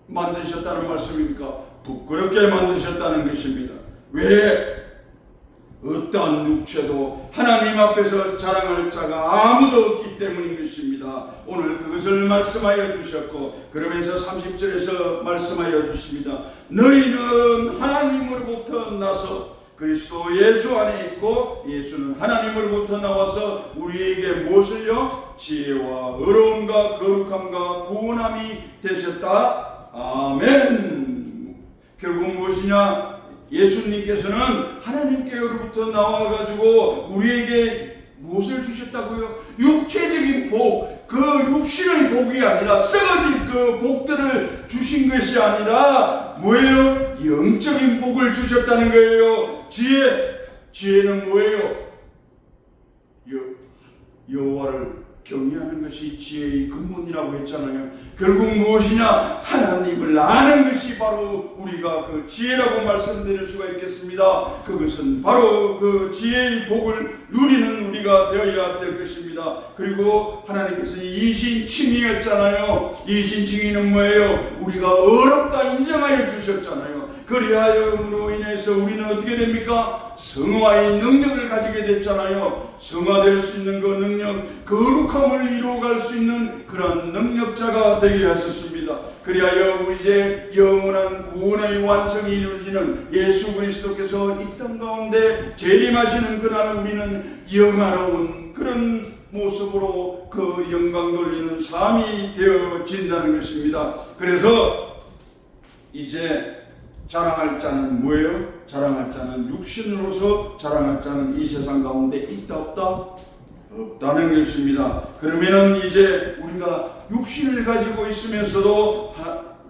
만드셨다는 말씀입니까? 부끄럽게 만드셨다는 것입니다. 왜? 어떠한 육체도 하나님 앞에서 자랑할 자가 아무도 없기 때문인 것입니다. 오늘 그것을 말씀하여 주셨고, 그러면서 30절에서 말씀하여 주십니다. 너희는 하나님으로부터 나서 그 그리스도 예수 안에 있고 예수는 하나님으로부터 나와서 우리에게 무엇을요? 지혜와 의로움과 거룩함과 구원함이 되셨다. 아멘. 결국 무엇이냐? 예수님께서는 하나님께로부터 나와가지고 우리에게 무엇을 주셨다고요? 육체적인 복, 그 육신의 복이 아니라 썩어질 그 복들을 주신 것이 아니라 뭐예요? 영적인 복을 주셨다는 거예요. 지혜는 뭐예요? 여호와를 경외하는 것이 지혜의 근본이라고 했잖아요. 결국 무엇이냐? 하나님을 아는 것이 바로 우리가 그 지혜라고 말씀드릴 수가 있겠습니다. 그것은 바로 그 지혜의 복을 누리는 우리가 되어야 될 것입니다. 그리고 하나님께서 이신칭의였잖아요. 이신칭의는 뭐예요? 우리가 어렵다 인정하여 주셨잖아요. 그리하여로 인해서 우리는 어떻게 됩니까? 성화의 능력을 가지게 됐잖아요. 성화될 수 있는 그 능력, 거룩함을 이루어갈 수 있는 그런 능력자가 되게 하셨습니다. 그리하여 이제 영원한 구원의 완성이 이루어지는 예수 그리스도께서 이 땅 가운데 재림하시는 그날 우리는 영화로운 그런 모습으로 그 영광 돌리는 삶이 되어진다는 것입니다. 그래서 이제 자랑할 자는 뭐예요? 자랑할 자는 육신으로서 자랑할 자는 이 세상 가운데 있다 없다? 없다는 것입니다. 그러면은 이제 우리가 육신을 가지고 있으면서도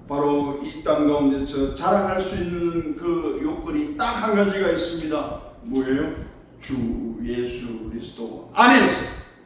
바로 이 땅 가운데서 자랑할 수 있는 그 요건이 딱 한 가지가 있습니다. 뭐예요? 주 예수 그리스도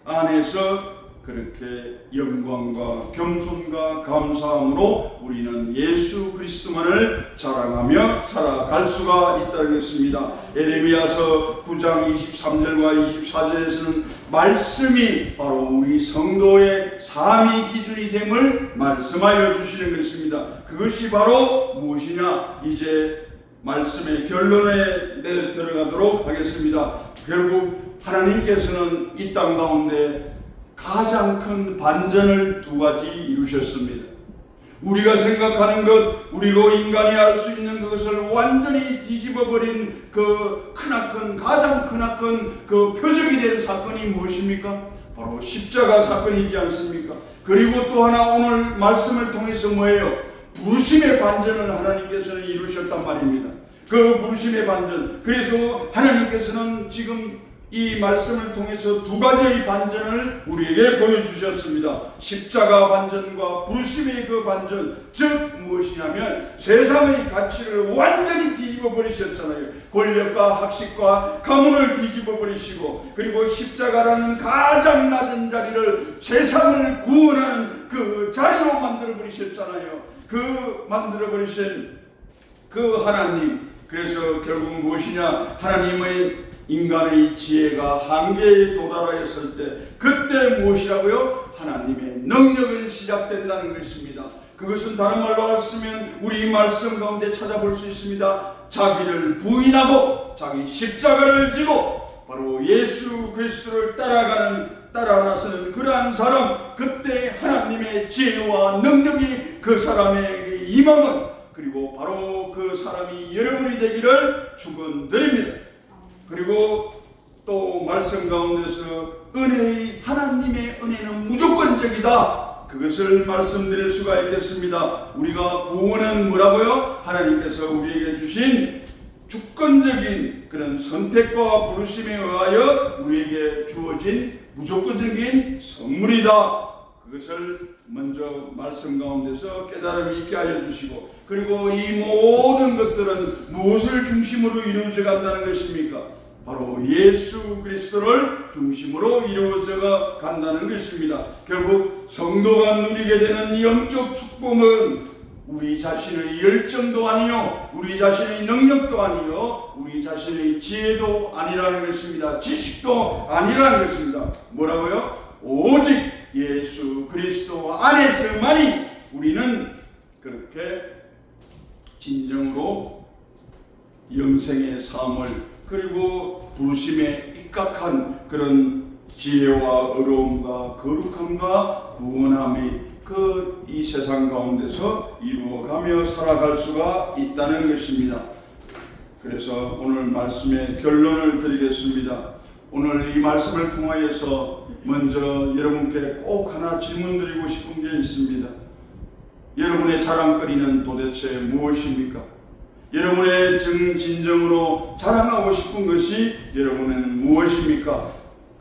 안에서 그렇게 영광과 겸손과 감사함으로 우리는 예수 그리스도만을 자랑하며 살아갈 수가 있다는 것입니다. 에레미야서 9장 23절과 24절에서는 말씀이 바로 우리 성도의 삶의 기준이 됨을 말씀하여 주시는 것입니다. 그것이 바로 무엇이냐? 이제 말씀의 결론에 들어가도록 하겠습니다. 결국 하나님께서는 이 땅 가운데 가장 큰 반전을 두 가지 이루셨습니다. 우리가 생각하는 것, 우리고 인간이 할 수 있는 그것을 완전히 뒤집어버린 그 가장 크나큰 그 표적이 된 사건이 무엇입니까? 바로 십자가 사건이지 않습니까? 그리고 또 하나 오늘 말씀을 통해서 뭐예요? 부르심의 반전을 하나님께서는 이루셨단 말입니다. 그 부르심의 반전. 그래서 하나님께서는 지금 이 말씀을 통해서 두 가지의 반전을 우리에게 보여주셨습니다. 십자가 반전과 부르심의 그 반전, 즉 무엇이냐면 세상의 가치를 완전히 뒤집어 버리셨잖아요. 권력과 학식과 가문을 뒤집어 버리시고, 그리고 십자가라는 가장 낮은 자리를 세상을 구원하는 그 자리로 만들어 버리셨잖아요. 그 만들어 버리신 그 하나님, 그래서 결국 무엇이냐? 하나님의 인간의 지혜가 한계에 도달하였을 때 그때 무엇이라고요? 하나님의 능력은 시작된다는 것입니다. 그것은 다른 말로 했으면 우리 말씀 가운데 찾아볼 수 있습니다. 자기를 부인하고 자기 십자가를 지고 바로 예수 그리스도를 따라 나서는 그러한 사람, 그때 하나님의 지혜와 능력이 그 사람에게 임함은, 그리고 바로 그 사람이 여러분이 되기를 축원드립니다. 그리고 또 말씀 가운데서 하나님의 은혜는 무조건적이다. 그것을 말씀드릴 수가 있겠습니다. 우리가 구원은 뭐라고요? 하나님께서 우리에게 주신 주권적인 그런 선택과 부르심에 의하여 우리에게 주어진 무조건적인 선물이다. 그것을 먼저 말씀 가운데서 깨달음이 있게 하여 주시고, 그리고 이 모든 것들은 무엇을 중심으로 이루어져 간다는 것입니까? 바로 예수 그리스도를 중심으로 이루어져 간다는 것입니다. 결국 성도가 누리게 되는 영적 축복은 우리 자신의 열정도 아니요, 우리 자신의 능력도 아니요, 우리 자신의 지혜도 아니라는 것입니다. 지식도 아니라는 것입니다. 뭐라고요? 오직 예수 그리스도 안에서만이 우리는 그렇게 진정으로 영생의 삶을, 그리고 부르심에 입각한 그런 지혜와 의로움과 거룩함과 구원함이 그 이 세상 가운데서 이루어가며 살아갈 수가 있다는 것입니다. 그래서 오늘 말씀의 결론을 드리겠습니다. 오늘 이 말씀을 통하여서 먼저 여러분께 꼭 하나 질문 드리고 싶은 게 있습니다. 여러분의 자랑거리는 도대체 무엇입니까? 여러분의 진정으로 자랑하고 싶은 것이 여러분은 무엇입니까?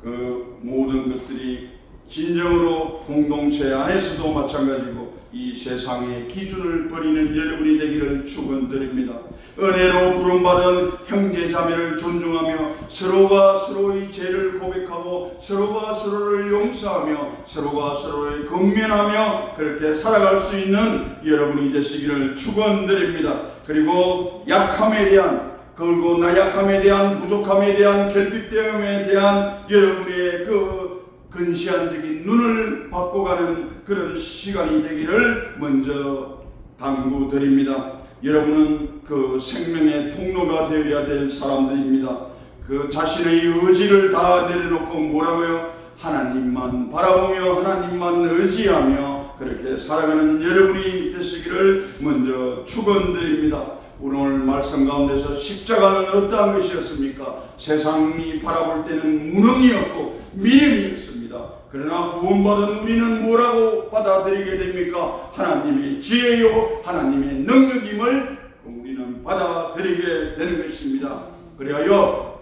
그 모든 것들이 진정으로 공동체 안에서도 마찬가지고 이 세상의 기준을 버리는 여러분이 되기를 축원드립니다. 은혜로 부름받은 형제자매를 존중하며 서로가 서로의 죄를 고백하고 서로가 서로를 용서하며 서로가 서로를 권면하며 그렇게 살아갈 수 있는 여러분이 되시기를 축원드립니다. 그리고 약함에 대한, 그리고 나약함에 대한, 부족함에 대한, 결핍됨에 대한 여러분의 그 근시안적인 눈을 바꿔가는 그런 시간이 되기를 먼저 당부드립니다. 여러분은 그 생명의 통로가 되어야 될 사람들입니다. 그 자신의 의지를 다 내려놓고 뭐라고요? 하나님만 바라보며 하나님만 의지하며 그렇게 살아가는 여러분이 되시기를 먼저 축원드립니다. 오늘 말씀 가운데서 십자가는 어떠한 것이었습니까? 세상이 바라볼 때는 무능이었고 미련이었습니다. 그러나 구원받은 우리는 뭐라고 받아들이게 됩니까? 하나님의 지혜요 하나님의 능력임을 우리는 받아들이게 되는 것입니다. 그래야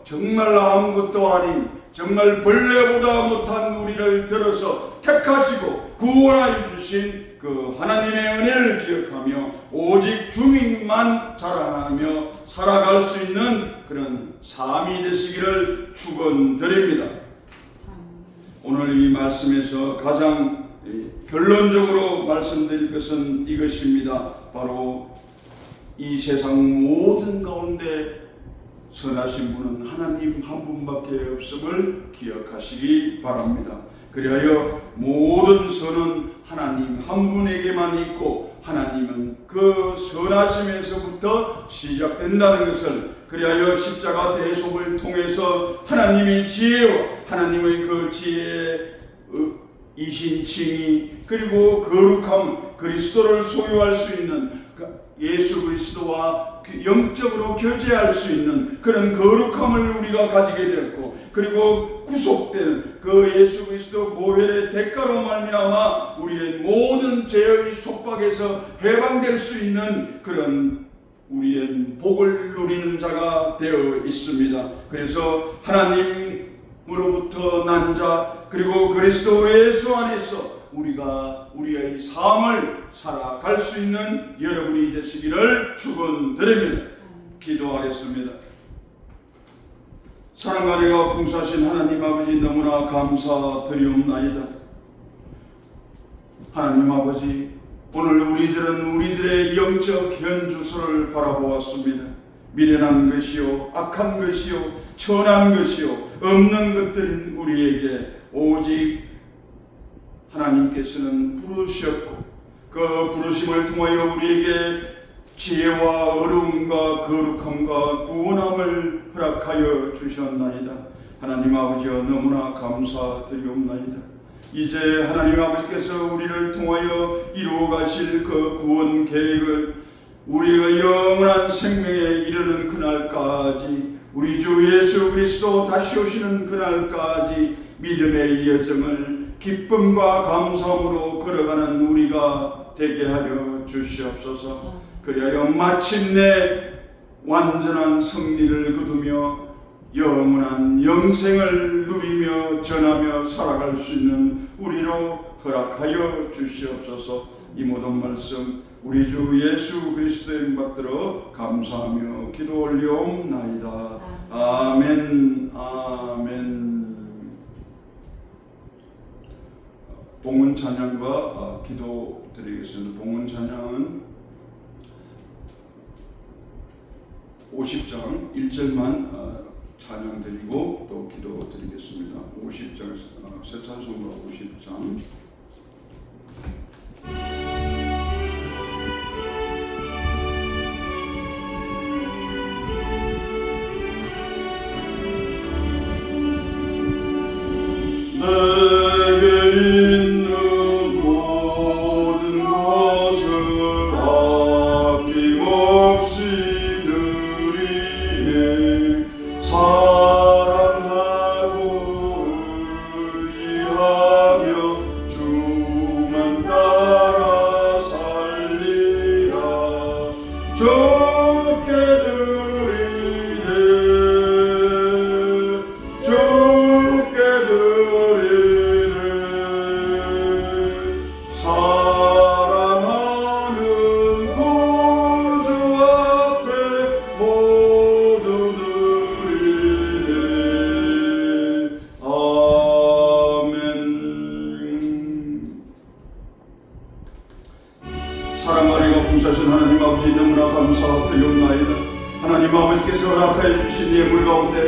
정말 아무것도 아닌 정말 벌레보다 못한 우리를 들어서 택하시고 구원하여 주신 그 하나님의 은혜를 기억하며 오직 주님만 자랑하며 살아갈 수 있는 그런 삶이 되시기를 축원드립니다. 오늘 이 말씀에서 가장 결론적으로 말씀드릴 것은 이것입니다. 바로 이 세상 모든 가운데 선하신 분은 하나님 한 분밖에 없음을 기억하시기 바랍니다. 그리하여 모든 선은 하나님 한 분에게만 있고 하나님은 그 선하심에서부터 시작된다는 것을, 그리하여 십자가 대속을 통해서 하나님의 지혜와 하나님의 그 지혜의 이신칭의 그리고 거룩함, 그리스도를 소유할 수 있는 예수 그리스도와 영적으로 교제할 수 있는 그런 거룩함을 우리가 가지게 되었고, 그리고 구속된 그 예수 그리스도 보혈의 대가로 말미암아 우리의 모든 죄의 속박에서 해방될 수 있는 그런 우리의 복을 누리는 자가 되어 있습니다. 그래서 하나님으로부터 난 자, 그리고 그리스도 예수 안에서 우리가 우리의 삶을 살아갈 수 있는 여러분이 되시기를 축원드립니다. 기도하겠습니다. 사랑과 은혜가 풍성하신 하나님 아버지, 너무나 감사드리옵나이다. 하나님 아버지, 오늘 우리들은 우리들의 영적 현주소를 바라보았습니다. 미련한 것이요, 악한 것이요, 천한 것이요, 없는 것들인 우리에게 오직 하나님께서는 부르셨고 그 부르심을 통하여 우리에게 지혜와 어려움과 거룩함과 구원함을 허락하여 주셨나이다. 하나님 아버지여, 너무나 감사드리옵나이다. 이제 하나님 아버지께서 우리를 통하여 이루어 가실 그 구원 계획을 우리가 영원한 생명에 이르는 그날까지, 우리 주 예수 그리스도 다시 오시는 그날까지 믿음의 여정을 기쁨과 감사함으로 걸어가는 우리가 되게 하여 주시옵소서. 그리하여 마침내 완전한 승리를 거두며 영원한 영생을 누리며 전하며 살아갈 수 있는 우리로 허락하여 주시옵소서. 이 모든 말씀 우리 주 예수 그리스도의 이름 받들어 감사하며 기도 올리옵나이다. 아멘. 아멘. 봉헌 찬양과 기도 드리겠습니다. 봉헌 찬양은 50장 1절만 찬양 드리고 또 기도 드리겠습니다. 50장 새 찬송가 50장. 아낌없이 드리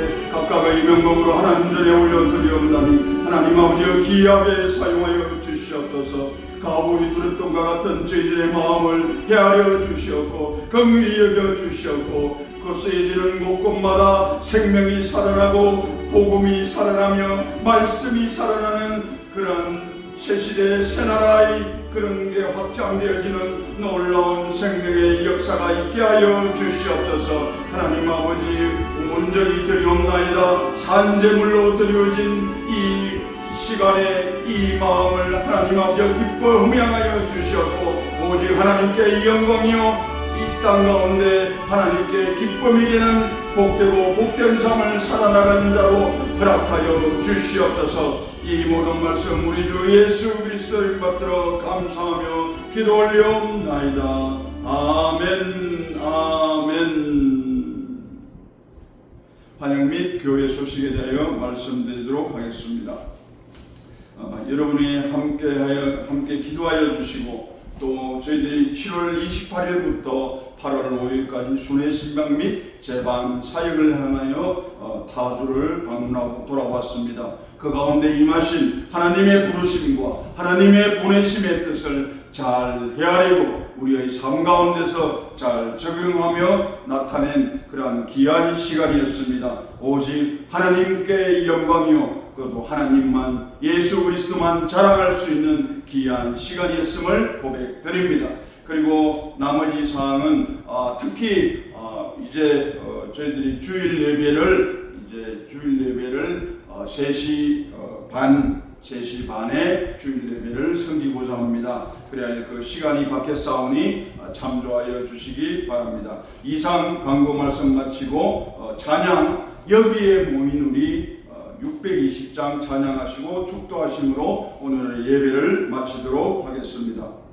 가운데 각각의 명목으로 하나님 전에 올려드리옵나니 하나님 아버지여 귀하게 사용하여 주시옵소서. 가보이 두렵던 것 같은 저희들의 마음을 헤아려 주시옵고 긍휼히 여겨 주시옵고 거세지는 곳곳마다 생명이 살아나고 복음이 살아나며 말씀이 살아나는 그런 새시대의 새나라의 그런 게 확장되어지는 놀라운 생명의 역사가 있게 하여 주시옵소서. 하나님 아버지 온전히 드리옵나이다. 산제물로 드려진 이 시간에 이 마음을 하나님 아버지 기뻐 흠양하여 주시옵고 오직 하나님께 영광이요 이 땅 가운데 하나님께 기쁨이 되는 복되고 복된 삶을 살아나가는 자로 허락하여 주시옵소서. 이 모든 말씀 우리 주 예수 그리스도 이름 받들어 감사하며 기도 올려옵나이다. 아멘 아멘. 환영 및 교회 소식에 대하여 말씀드리도록 하겠습니다. 여러분이 함께 기도하여 주시고 또 저희들이 7월 28일부터 8월 5일까지 순회 신방 및 재반 사역을 향하여 타주를 방문하고 돌아왔습니다. 그 가운데 임하신 하나님의 부르심과 하나님의 보내심의 뜻을 잘 헤아리고 우리의 삶 가운데서 잘 적용하며 나타낸 그러한 귀한 시간이었습니다. 오직 하나님께 영광이요 그것도 하나님만 예수 그리스도만 자랑할 수 있는 귀한 시간이었음을 고백드립니다. 그리고 나머지 사항은 특히 이제 저희들이 주일 예배를 3시 반에 주일 예배를 섬기고자 합니다. 그래야 그 시간이 바뀌었사오니 참조하여 주시기 바랍니다. 이상 광고 말씀 마치고 찬양 여기에 모인 우리 620장 찬양하시고 축도하심으로 오늘의 예배를 마치도록 하겠습니다.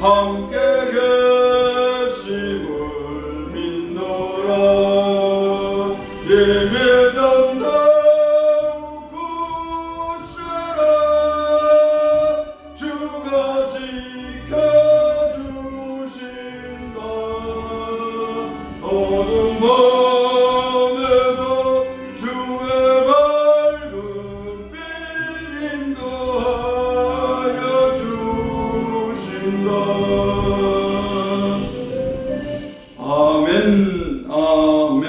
함께 계심을 믿노라. 예배당 더욱 굳세라. 주가 지켜주신다. 어둠 밤에도 주의 밝은 빛 인도하여 주신다. 아멘 아멘.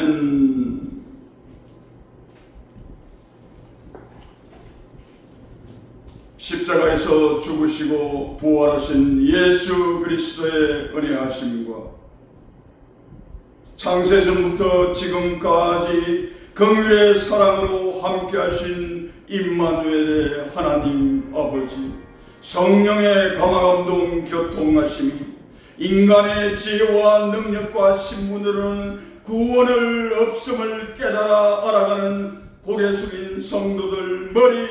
십자가에서 죽으시고 부활하신 예수 그리스도의 은혜하심과 창세전부터 지금까지 긍휼의 사랑으로 함께하신 임마누엘의 하나님 아버지, 성령의 감화감동 교통하심이 인간의 지혜와 능력과 신분으로는 구원을 없음을 깨달아 알아가는 고개 숙인 성도들 머리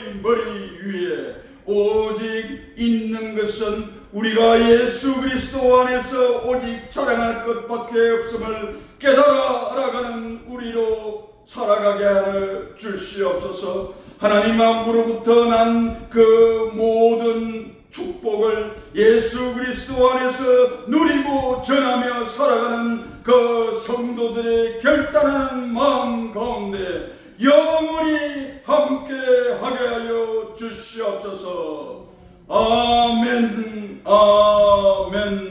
위에 오직 있는 것은 우리가 예수 그리스도 안에서 오직 자랑할 것밖에 없음을 깨달아 알아가는 우리로 살아가게 하여 주시옵소서. 하나님 앞으로부터 난 그 모든 축복을 예수 그리스도 안에서 누리고 전하며 살아가는 그 성도들의 결단하는 마음 가운데 영원히 함께 하게 하여 주시옵소서. 아멘 아멘.